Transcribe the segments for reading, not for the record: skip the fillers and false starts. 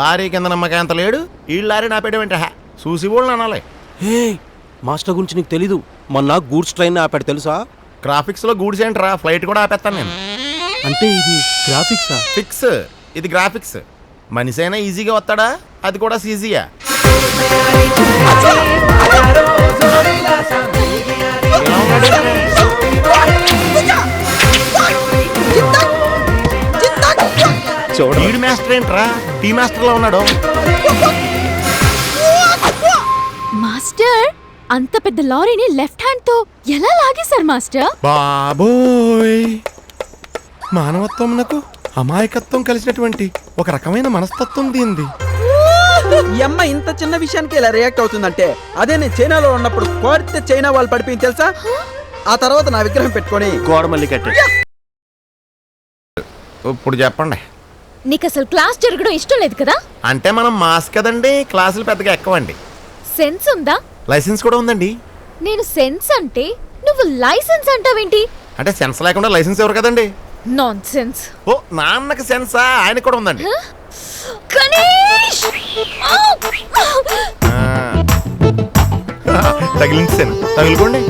Lorry కింద నమ్మకాయ అంత లేడు ఈ లారీ నా పెట్టేమంటే చూసి కూడా అనాలి. హే మాస్టర్ గురించి నీకు తెలీదు, మొన్న గూడ్స్ ట్రైన్ ఆపాడు తెలుసా? గ్రాఫిక్స్ లో గూడ్స్ ఏంట్రా, ఫ్లైట్ కూడా ఆపేస్తాను నేను. అంటే ఇది గ్రాఫిక్సా? ఫిక్స్, ఇది గ్రాఫిక్స్. మనిషి అయినా ఈజీగా వస్తాడా, అది కూడా సీజీయా. ఈడు మాస్టర్ ఏంట్రా, టీ మాస్టర్ లో ఉన్నాడు. మాస్టర్ అంత పెద్ద లారీని లెఫ్ట్ హ్యాండ్ తో ఎలా లాగేశారు మాస్టర్? బాబోయ్, మానవత్వం నాకు అమాయకత్వం కలిసినటువంటి ఒక రకమైన మనస్తత్వం దీంది. ఈ అమ్మ ఇంత చిన్న విషయానికి ఇలా రియాక్ట్ అవుతుందంటే అదే నేను చైనాలో ఉన్నప్పుడు కోరితే చైనా వాళ్ళు పడిపోయింది తెలుసా. ఆ తర్వాత నా విగ్రహం పెట్టుకొని గోడ మళ్ళీ కట్టే. ఇప్పుడు చెప్పండి, నీకు అసలు క్లాస్ జరగడం ఇష్టం లేదు కదా? అంటే మనం మాస్ కదండి, క్లాసులు పెద్దగా ఎక్కువండి. సెన్స్ ఉందా? లైసెన్స్ కూడా ఉందండి. నేను సెన్స్ అంటే నువ్వు లైసెన్స్ అంటావేంటి? అంటే సెన్స్ లేకుండా లైసెన్స్ ఎవరు కదండి. Non sense. ఓ నాన్నకి సెన్సా, ఆయన కూడా ఉందండి. తగిలించాను, తగులుకోండి.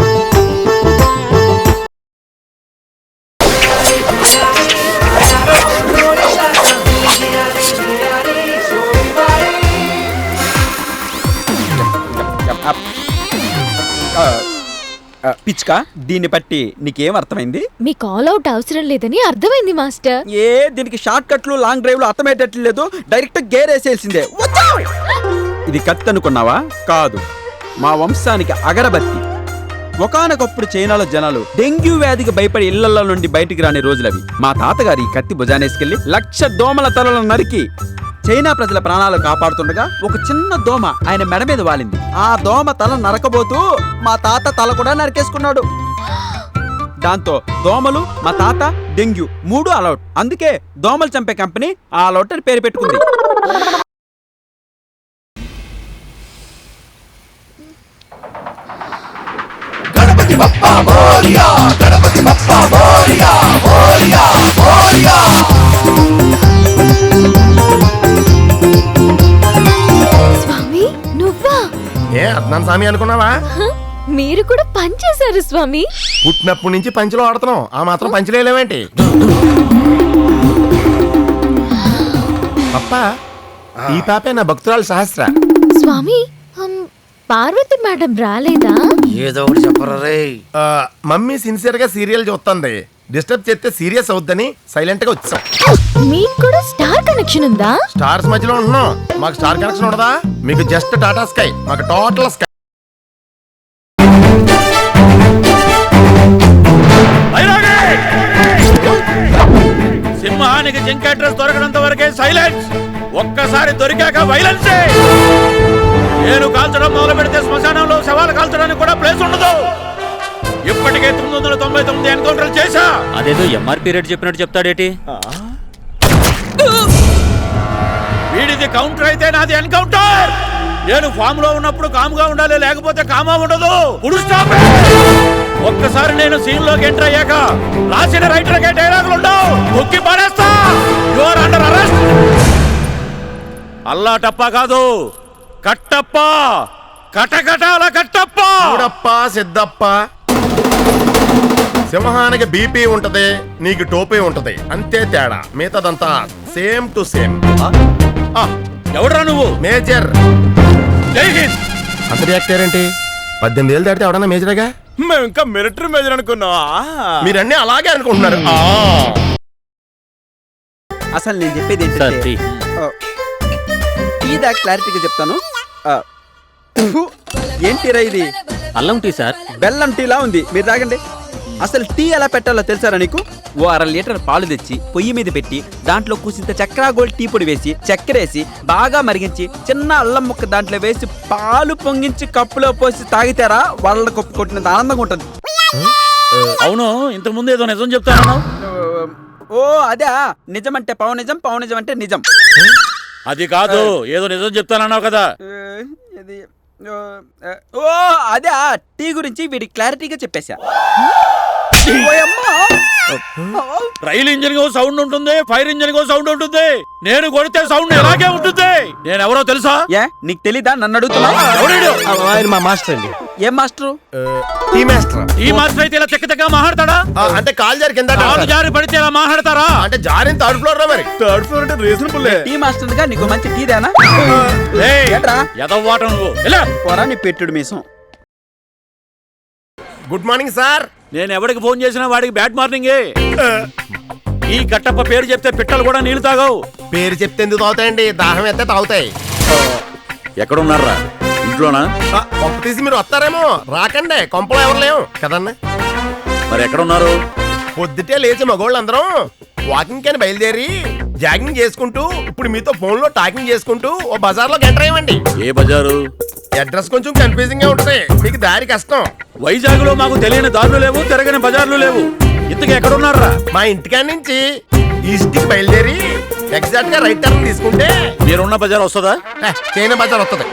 పిచ్కా, దీన్ని బట్టి నీకేం అర్థమైంది? మీ కాల్ అవుట్ అవసరం లేదని అర్థమైంది మాస్టర్. దీనికి షార్ట్ కట్లు లాంగ్ డ్రైవ్లు అర్థమయ్యేటట్లు లేదు, డైరెక్ట్ గేర్ వేసేయాల్సిందే. ఇది కత్తి అనుకున్నావా? కాదు, మా వంశానికి అగరబత్తి. ఒకానొకప్పుడు చైనాలో జనాలు డెంగ్యూ వ్యాధికి భయపడి ఇళ్లలో నుండి బయటికి రాని రోజులవి. మా తాతగారి ఈ కత్తి భుజానేసుకెళ్లి 1,00,000 దోమల తలలను నరికి చైనా ప్రజల ప్రాణాలు కాపాడుతుండగా ఒక చిన్న దోమ ఆయన మెడ మీద వాలింది. ఆ దోమ తల నరకబోతూ మా తాత తల కూడా నరికేసుకున్నాడు. దాంతో దోమలు, మా తాత, డెంగ్యూ 3 అలౌట్. అందుకే దోమలు చంపే కంపెనీ ఆ అలౌట్ అని పేరు పెట్టుకుంది. గణపతి బప్పా మోరియా, గణపతి బప్పా మోరియా, మోరియా మోరియా. స్వామి నువ్వా? ఏ అద్నాన్ స్వామి అనుకున్నావా? మీరు కూడా పనిచేశారు స్వామి. పుట్టినప్పటి నుంచి పంచులో ఆడుతున్నాం, ఆ మాత్రం పంచలేలేమేంటి? పప్పా, ఈ పాపే నా భక్తురాలు సహస్ర. స్వామి పార్వతి మేడం రాలేదా? ఏదో ఒకటి చెప్పరా రే. మమ్మీ సిన్సియర్ గా సీరియల్ చూస్తుంది, డిస్టర్బ్ చేస్తే సీరియస్ అవుద్దని సైలెంట్ గా వచ్చాం. మీకు కూడా స్టార్ కనెక్షన్ ఉందా? స్టార్స్ మధ్యలో ఉంటున్నాం, మాకు స్టార్ కనెక్షన్ ఉండదా? మీకు జస్ట్ టాటా స్కై, మాకు టోటల్ స్కై. సింహానికి జింక అడ్రస్ దొరకనంత వరకే సైలెన్స్. ఒక్కసారి దొరికాక వైలెన్స్. నేను కాల్చడం మొదలు పెడితే శ్మశానంలో శవాలు కాల్చడానికి కూడా ప్లేస్ ఉండదు. ఇప్పటికే 999 ఎన్కౌంటర్లు చేశా. అదేదో ఎంఆర్పీ రేట్ చెప్పినట్టు చెప్తాడేటి? వీడిది కౌంటర్ అయితే నాది ఎన్కౌంటర్. నేను ఫామ్ లో ఉన్నప్పుడు కామ్గా ఉండాలి, లేకపోతే కామా ఉండదు. ఒక్కసారి నేను సీన్ లోకి ఎంటర్ అయ్యాక రాసిన రైటర్ కే డైలాగులు ఉండవు, తొక్కి పడేస్తా. You are under arrest. అల్లా టప్పా కాదు, కట్టప్ప, కటకటాల కట్టప్ప. చూడప్ప సిద్ధప్ప, సింహానికి బీపీ ఉంటది, నీకు టోపీ ఉంటది, అంతే తేడా. మిగతాదంతా సేమ్ టు సేమ్. ఎవడ్రా నువ్వు? మేజర్. జై హింద్. అంత రియాక్టర్ ఏంటి? 18 ఏళ్ళు దాటితే ఎవడన్నా మేజరేగా? మేము ఇంకా మిలిటరీ మేజర్ అనుకున్నా. మీరన్నీ అలాగే అనుకుంటున్నారు. అసలు నేను చెప్పేది ఏంటంటే టీ దా క్లారిటీగా చెప్తాను. ఏంటిరా ఇది? అల్లం టీ సార్. బెల్లం టీలా ఉంది, మీరు తాగండి. అసలు టీ ఎలా పెట్టాలో తెలుసారా నీకు? ఓ 1/2 లీటర్ పాలు తెచ్చి పొయ్యి మీద పెట్టి దాంట్లో కూసింత చక్కెర గోల్డ్ టీ పొడి వేసి చక్కెర వేసి బాగా మరిగించి చిన్న అల్లం ముక్క దాంట్లో వేసి పాలు పొంగించి కప్పులో పోసి తాగితారా వాళ్ళ కప్పు కొట్టినంత ఆనందంగా ఉంటుంది. అవును, ఇంతకు ముందు ఏదో నిజం చెప్తాను. ఓ అదే, నిజం అంటే పవనిజం, పవనిజం అంటే నిజం. అది కాదు, ఏదో నిజం చెప్తానన్నావు కదా. ఓ అదే, టీ గురించి వీడి క్లారిటీగా చెప్పేశా. రైలు ఇంజిన్ కో సౌండ్ ఉంటుంది, ఫైర్ ఇంజిన్ కో సౌండ్ ఉంటుంది. నేను కొడితే సౌండ్ ఇలాగే ఉంటుంది. నేను ఎవరో తెలుసా? ఏ నీకు తెలీదా? నన్ను అడుగుతున్నావా? ఎవడీడు? ఆయన మా మాస్టర్ అండి. ఏం మాస్టరు? Tea master. ఈ మాస్టర్ అయితే ఇలా చెక్క మాట్లాడతాడా? అంటే కాలు జారి కింద కాలు జారి పడితే ఇలా మాట్లాడతారా? అంటే జారిన థర్డ్ ఫ్లోర్ లో మరి. థర్డ్ ఫ్లోర్ అంటే రీజనబుల్. టీ మాస్టర్ గా నీకు మంచి టీ దేనా? ఏయ్, ఏంట్రా? ఎదవ్వాట నువ్వు. ఇలా పోరా నీ పెట్టుడు మీసం. Good morning sir. నేను ఎవరికి ఫోన్ చేసినా వాడికి బ్యాడ్ మార్నింగే. ఈ కట్టప్ప పేరు చెప్తే పిట్టలు కూడా నీళ్లు తాగవు. పేరు చెప్తే ఎందుకు తాగుతాయండి? దాహం అయితే తాగుతాయి. ఎక్కడున్నారా? ఇంట్లోనా? కొంప తీసి మీరు వస్తారేమో. రాకండి, కొంపలో ఎవరు లేవు కదన్నా. మరి ఎక్కడున్నారు? పొద్దుటే లేచి మగోళ్ళందరం వాకింగ్ అని బయలుదేరి జాగింగ్ చేసుకుంటూ ఇప్పుడు మీతో ఫోన్ లో టాకింగ్ చేసుకుంటూ ఓ బజార్ లోకి ఎంటర్ అయ్యమండి. ఏ బజారు? అడ్రస్ కొంచెం కన్ఫ్యూజింగ్ గా ఉంటుంది, మీకు దారి కష్టం. వైజాగ్ లో మాకు తెలియని దారులు లేవు, తిరగని బజార్లు లేవు. ఇంతకు ఎక్కడున్నారా? మా ఇంటికాడ నుంచి ఈస్ట్ కి బయలుదేరి ఎగ్జాక్ట్ గా రైట్ టర్న్ తీసుకుంటే మీరున్న బజార్ వస్తుందా? చైనా బజార్ వస్తుంది.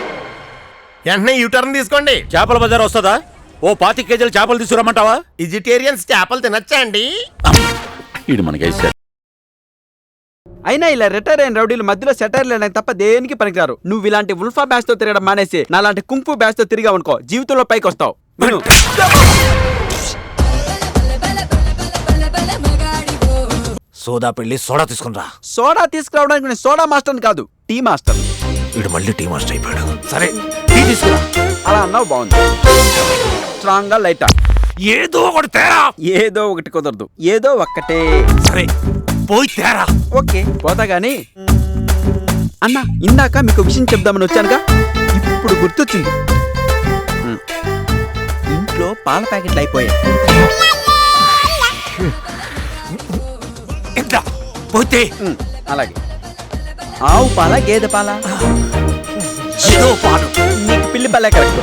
వెంటనే యూ టర్న్ తీసుకోండి. చేపల బజార్ వస్తుందా? ఓ 25 కేజీల చేపలు తీసుకురమ్మంటావా? వెజిటేరియన్స్ చేపలు తినచ్చా అండి? ఇది మనకి అయినా ఇలా రిటైర్ అయిన రౌడీలు మధ్యలో సెటైర్ లేని తప్ప దేనికి పనికిరారు. నువ్వు ఇలాంటి ఉల్ఫా బ్యాచ్ తో తిరగడం మానేసి నాలాంటి కుంఫు బ్యాచ్ తో తిరిగా అనుకో, జీవితంలో పైకి వస్తావు. విను. సోదా పెళ్లి సోడా తీసుకునిరా. సోడా తీసుకురావడానికి నేను సోడా మాస్టర్ కాదు, టీ మాస్టర్. వీడు మళ్ళీ టీ మాస్టర్ అయిపోయాడు. సరే టీ తీసుకురా. అలా అన్నావు, బాగుంది. స్ట్రాంగ్ గా లైటా? ఏదో ఒకటి తేరా. ఏదో ఒకటి కుదరదు, ఏదో ఒక్కటే. సరే పోయి తేరా. ఓకే పోతా గాని అన్నా, ఇందాక మీకు విషయం చెప్దామని వచ్చానుగా, ఇప్పుడు గుర్తొచ్చింది. ఇంట్లో పాల ప్యాకెట్లు అయిపోయాయి. ఇంకా పోతే అలాగే. ఆవు పాల, గేదె పాల? ఏదో పాడు. నీకు పిల్లి పాలే కరెక్ట్.